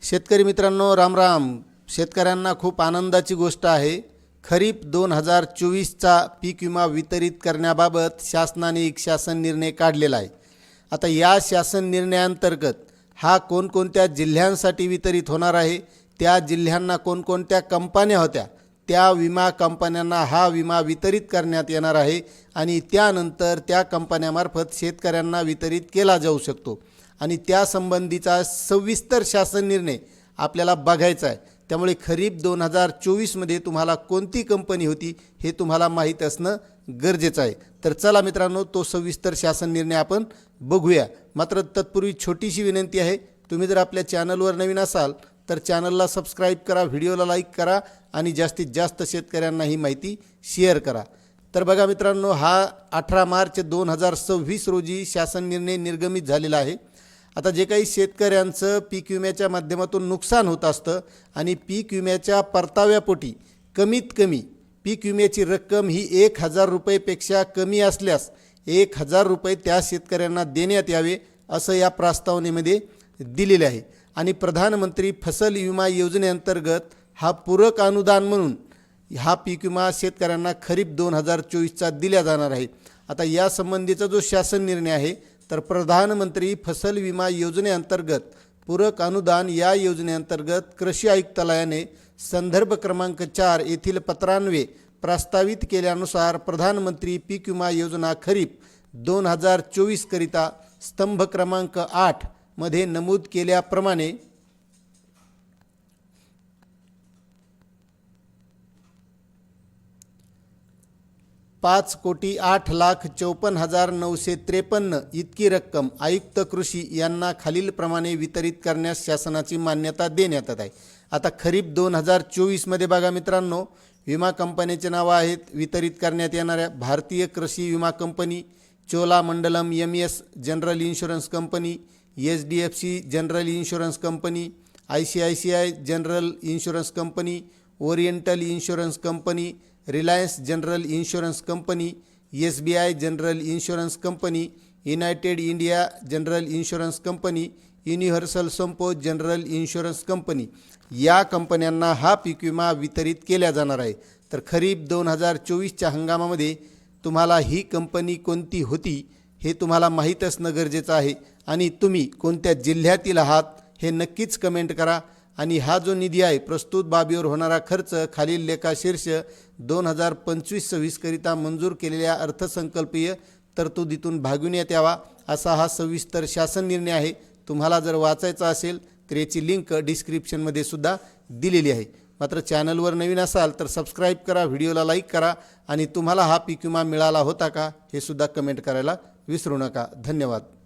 शेतकरी मित्रांनो, राम राम। शेतकऱ्यांना खूप आनंदाची गोष्ट आहे। खरीप 2024चा पीक विमा वितरित करण्याबाबत शासनाने एक शासन निर्णय काढलेला आहे। आता या शासन निर्णयाअंतर्गत हा कोणकोणत्या जिल्ह्यांसाठी वितरित होणार आहे, त्या जिल्ह्यांना कोणकोणत्या कंपन्या होत्या, त्या विमा कंपन्यांना हा विमा वितरित करण्यात येणार आहे आणि त्यानंतर त्या कंपन्यामार्फत शेतकऱ्यांना वितरित केला जाऊ शकतो आणि त्यासंबंधीचा सविस्तर शासन निर्णय आपल्याला बघायचा आहे। त्यामुळे खरीप 2024मध्ये तुम्हाला कोणती कंपनी होती हे तुम्हाला माहीत असणं गरजेचं आहे। तर चला मित्रांनो, तो सविस्तर शासन निर्णय आपण बघूया। मात्र तत्पूर्वी छोटीशी विनंती आहे, तुम्ही जर आपल्या चॅनलवर नवीन असाल तर चॅनलला सबस्क्राईब करा, व्हिडिओला लाईक करा आणि जास्तीत जास्त शेतकऱ्यांना ही माहिती शेअर करा। तर बघा मित्रांनो, हा 18 मार्च 2026 रोजी शासन निर्णय निर्गमित झालेला आहे। आता जे काही शेतकऱ्यांचं पीक विम्याच्या माध्यमातून नुकसान होत असतं आणि पीक विम्याच्या परताव्यापोटी कमीत कमी पीक विम्याची रक्कम ही 1000 रुपयेपेक्षा कमी असल्यास 1000 रुपये त्या शेतकऱ्यांना देण्यात यावे असं या प्रस्तावनेमध्ये दिलेले आहे। आणि प्रधानमंत्री फसल विमा योजनेअंतर्गत हा पूरक अनुदान म्हणून हा पीक विमा शेतकऱ्यांना खरीप 2024चा दिला जाणार आहे। आता या संबंधीचा जो शासन निर्णय आहे, तर प्रधानमंत्री फसल विमा योजनेअंतर्गत पूरक अनुदान या योजनेअंतर्गत कृषी आयुक्तालयाने संदर्भ क्रमांक 4 येथील पत्रान्वये प्रस्तावित केल्यानुसार प्रधानमंत्री पीक विमा योजना खरीप 2024 करिता स्तंभ क्रमांक 8 मध्ये नमूद केल्याप्रमाणे 5,08,54,953 इतकी रक्कम आयुक्त कृषी यांना खालीलप्रमाणे वितरित करण्यास शासनाची मान्यता देण्यात आहे। आता खरीप 2024मध्ये बघा मित्रांनो, विमा कंपन्यांचे नाव आहेत वितरित करण्यात येणाऱ्या: Bharatiya Krishi Vima company, Cholamandalam MS General Insurance Company, HDFC General Insurance Company, ICICI General Insurance Company, Oriental Insurance Company, Reliance General Insurance Company, SBI General Insurance Company, United India General Insurance Company, Universal Sompo General Insurance Company या कंपन्यांना हा पीक विमा वितरित केला जाणार आहे। तर खरीप 2024च्या हंगामामध्ये तुम्हाला ही कंपनी कोणती होती हे तुम्हाला माहीत असणं गरजेचं आहे आणि तुम्ही कोणत्या जिल्ह्यातील आहात हे नक्कीच कमेंट करा। आणि हा जो निधी आहे, प्रस्तुत बाबीवर होणारा खर्च खालील लेखाशीर्ष 2025-26 करिता मंजूर केलेल्या अर्थसंकल्पीय तरतुदीतून भागविण्यात यावा असा हा सविस्तर शासन निर्णय आहे। तुम्हाला जर वाचायचा असेल तर याची लिंक डिस्क्रिप्शनमध्ये सुद्धा दिलेली आहे। मात्र चॅनलवर नवीन असाल तर सबस्क्राईब करा, व्हिडिओला लाईक करा आणि तुम्हाला हा पीक विमा मिळाला होता का हे सुद्धा कमेंट करायला विसरू नका। धन्यवाद।